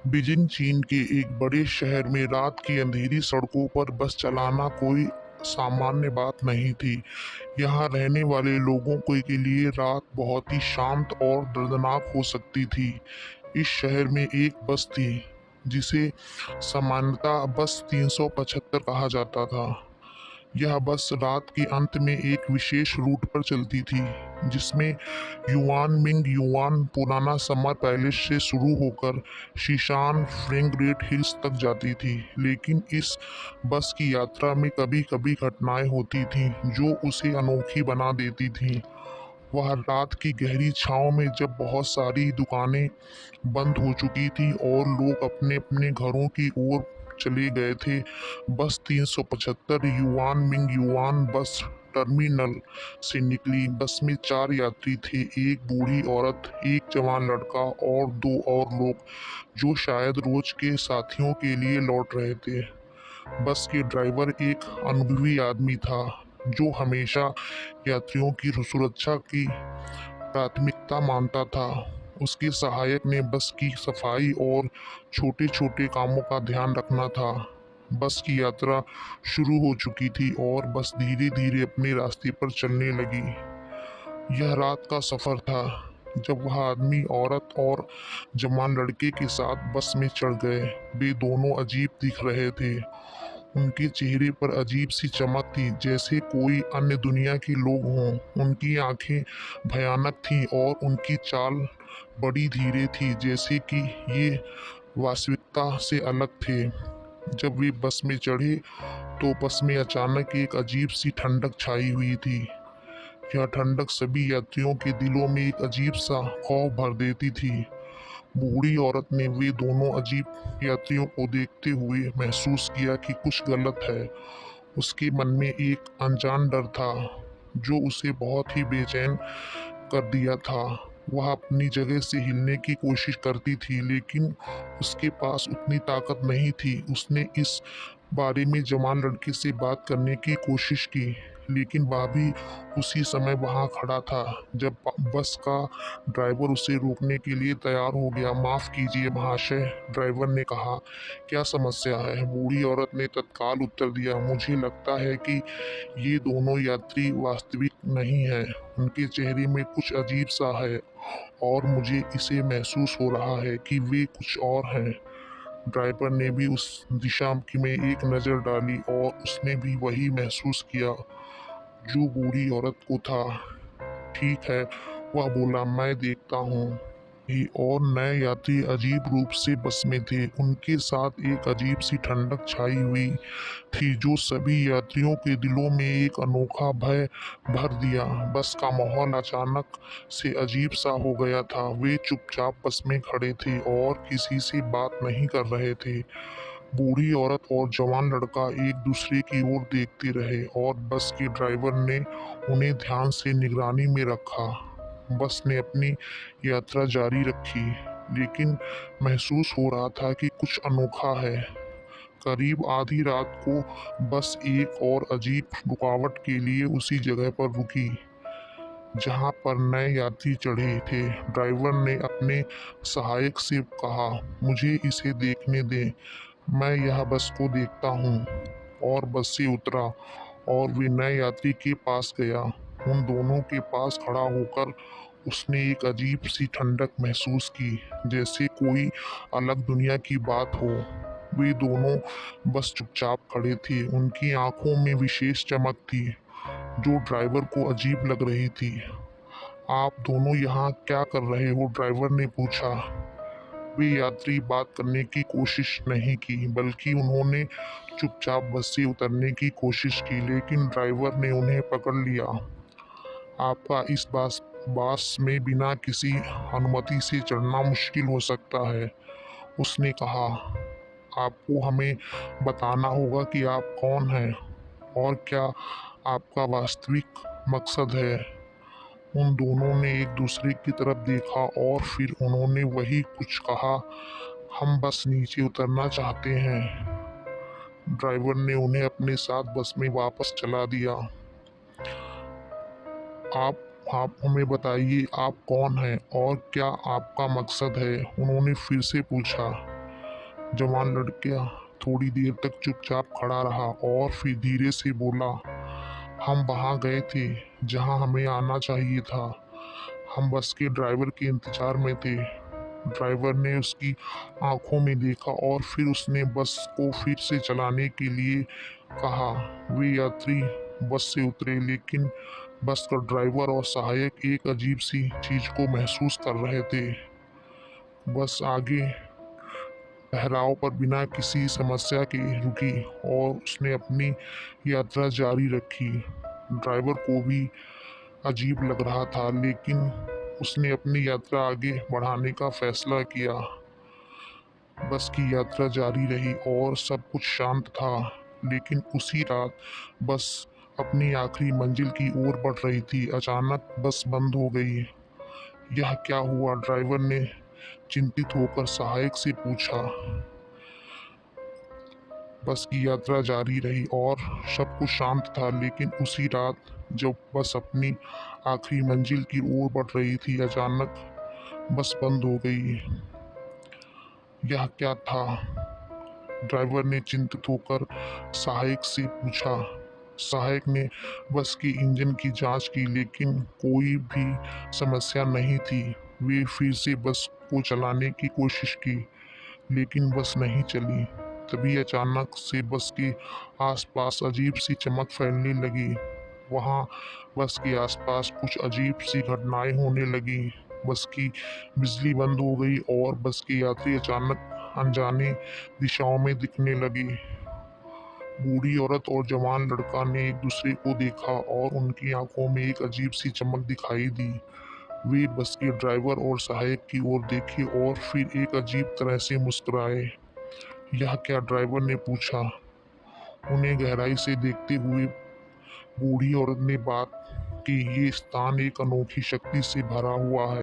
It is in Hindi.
बीजिंग चीन के एक बड़े शहर में रात की अंधेरी सड़कों पर बस चलाना कोई सामान्य बात नहीं थी। यहाँ रहने वाले लोगों के लिए रात बहुत ही शांत और दर्दनाक हो सकती थी। इस शहर में एक बस थी जिसे सामान्यतः बस 375 कहा जाता था। यह बस रात के अंत में एक विशेष रूट पर चलती थी जिसमें युआन मिंग युआन पुराना समर पैलेस से शुरू होकर शीशान फ्रेंगरेट हिल्स तक जाती थी। लेकिन इस बस की यात्रा में कभी कभी घटनाएं होती थीं जो उसे अनोखी बना देती थीं। वह रात की गहरी छाँव में जब बहुत सारी दुकानें बंद हो चुकी थी और लोग अपने अपने घरों की ओर चले गए थे, बस 375 yuan Ming yuan bus terminal से निकली। बस में 4 यात्री थे, एक बूढ़ी औरत, एक जवान लड़का और 2 और लोग जो शायद रोज के साथियों के लिए लौट रहे थे। बस के ड्राइवर एक अनुभवी आदमी था जो हमेशा यात्रियों की सुरक्षा की प्राथमिकता मानता था। उसके सहायक ने बस की सफाई और छोटे-छोटे कामों का ध्यान रखना था। बस की यात्रा शुरू हो चुकी थी और बस धीरे-धीरे अपने रास्ते पर चलने लगी। यह रात का सफर था जब वह आदमी, औरत और जवान लड़के के साथ बस में चढ़ गए। वे दोनों अजीब दिख रहे थे। उनके चेहरे पर अजीब सी चमक थी, जैसे कोई अन्य दुनिया के लोग हों। उनकी आंखें भयानक थीं और उनकी चाल बड़ी धीरे थी, जैसे कि ये वास्तविकता से अलग थे। जब वे बस में चढ़े तो बस में अचानक एक अजीब सी ठंडक छाई हुई थी। यह ठंडक सभी यात्रियों के दिलों में एक अजीब सा खौफ भर देती थी। बूढ़ी औरत ने वे दोनों अजीब यात्रियों को देखते हुए महसूस किया कि कुछ गलत है। उसके मन में एक अनजान डर था जो उसे बहुत ही बेचैन कर दिया था। वह अपनी जगह से हिलने की कोशिश करती थी, लेकिन उसके पास उतनी ताकत नहीं थी। उसने इस बारे में जवान लड़के से बात करने की कोशिश की, लेकिन वह भी उसी समय वहां खड़ा था जब बस का ड्राइवर उसे रोकने के लिए तैयार हो गया। माफ कीजिए महाशय, ड्राइवर ने कहा, क्या समस्या है? बूढ़ी औरत ने तत्काल उत्तर दिया, मुझे लगता है कि ये दोनों यात्री वास्तविक नहीं हैं। उनके चेहरे में कुछ अजीब सा है और मुझे इसे महसूस हो रहा है कि वे कुछ और हैं। ड्राइवर ने भी उस दिशा में एक नज़र डाली और उसने भी वही महसूस किया जो बूढ़ी औरत को था। ठीक है, वह बोला, मैं देखता हूँ। ही और नए यात्री अजीब रूप से बस में थे। उनके साथ एक अजीब सी ठंडक छाई हुई थी जो सभी यात्रियों के दिलों में एक अनोखा भय भर दिया। बस का माहौल अचानक से अजीब सा हो गया था। वे चुपचाप बस में खड़े थे और किसी से बात नहीं कर रहे थे। बूढ़ी औरत और जवान लड़का एक दूसरे की ओर देखते रहे और बस के ड्राइवर ने उन्हें ध्यान से निगरानी में रखा। बस ने अपनी यात्रा जारी रखी, लेकिन महसूस हो रहा था कि कुछ अनोखा है। करीब आधी रात को बस एक और अजीब रुकावट के लिए उसी जगह पर रुकी जहां पर नए यात्री चढ़े थे। ड्राइवर ने अपने सहायक से कहा, मुझे इसे देखने दें, मैं यह बस को देखता हूँ। और बस से उतरा और वे नए यात्री के पास गया। उन दोनों के पास खड़ा होकर उसने एक अजीब सी ठंडक महसूस की, जैसे कोई अलग दुनिया की बात हो। वे दोनों बस चुपचाप खड़े थे। उनकी आंखों में विशेष चमक थी जो ड्राइवर को अजीब लग रही थी। आप दोनों यहाँ क्या कर रहे हो? ड्राइवर ने पूछा। वे यात्री बात करने की कोशिश नहीं की, बल्कि उन्होंने चुपचाप बस से उतरने की कोशिश की, लेकिन ड्राइवर ने उन्हें पकड़ लिया। आपका इस बस में बिना किसी अनुमति से चढ़ना मुश्किल हो सकता है, उसने कहा। आपको हमें बताना होगा कि आप कौन हैं और क्या आपका वास्तविक मकसद है। उन दोनों ने एक दूसरे की तरफ देखा और फिर उन्होंने वही कुछ कहा, हम बस नीचे उतरना चाहते हैं। ड्राइवर ने उन्हें अपने साथ बस में वापस चला दिया। आप हमें बताइए, आप कौन हैं और क्या आपका मकसद है? उन्होंने फिर से पूछा। जवान लड़का थोड़ी देर तक चुपचाप खड़ा रहा और फिर धीरे से बोला, हम वहाँ गए थे जहाँ हमें आना चाहिए था। हम बस के ड्राइवर के इंतजार में थे। ड्राइवर ने उसकी आंखों में देखा और फिर उसने बस को फिर से चलाने के लिए कहा। वे यात्री बस से उतरे, लेकिन बस का ड्राइवर और सहायक एक अजीब सी चीज को महसूस कर रहे थे। बस आगे ठहराव पर बिना किसी समस्या के रुकी और उसने अपनी यात्रा जारी रखी। ड्राइवर को भी अजीब लग रहा था, लेकिन उसने अपनी यात्रा आगे बढ़ाने का फैसला किया। बस की यात्रा जारी रही और सब कुछ शांत था, लेकिन उसी रात बस अपनी आखिरी मंजिल की ओर बढ़ रही थी। अचानक बस बंद हो गई। यह क्या हुआ? ड्राइवर ने चिंतित होकर सहायक से पूछा। बस की यात्रा जारी रही और सब कुछ शांत था, लेकिन उसी रात जब बस अपनी आखिरी मंजिल की ओर बढ़ रही थी, अचानक बस बंद हो गई। यह क्या था? ड्राइवर ने चिंतित होकर सहायक से पूछा। सहायक ने बस के इंजन की जांच की, लेकिन कोई भी समस्या नहीं थी। वे फिर से बस को चलाने की कोशिश की, लेकिन बस नहीं चली। तभी अचानक से बस के आसपास अजीब सी चमक फैलने लगी। वहां बस के आसपास कुछ अजीब सी घटनाएं होने लगी। बस की बिजली बंद हो गई और बस के यात्री अचानक अनजाने दिशाओं में दिखने लगे। बूढ़ी औरत और जवान लड़का ने एक दूसरे को देखा और उनकी आंखों में एक अजीब सी चमक दिखाई दी। वे बस के ड्राइवर और सहायक की ओर देखे और फिर एक अजीब तरह से मुस्कुराए। यह क्या? ड्राइवर ने पूछा। उन्हें गहराई से देखते हुए बूढ़ी औरत ने बात की, ये स्थान एक अनोखी शक्ति से भरा हुआ है।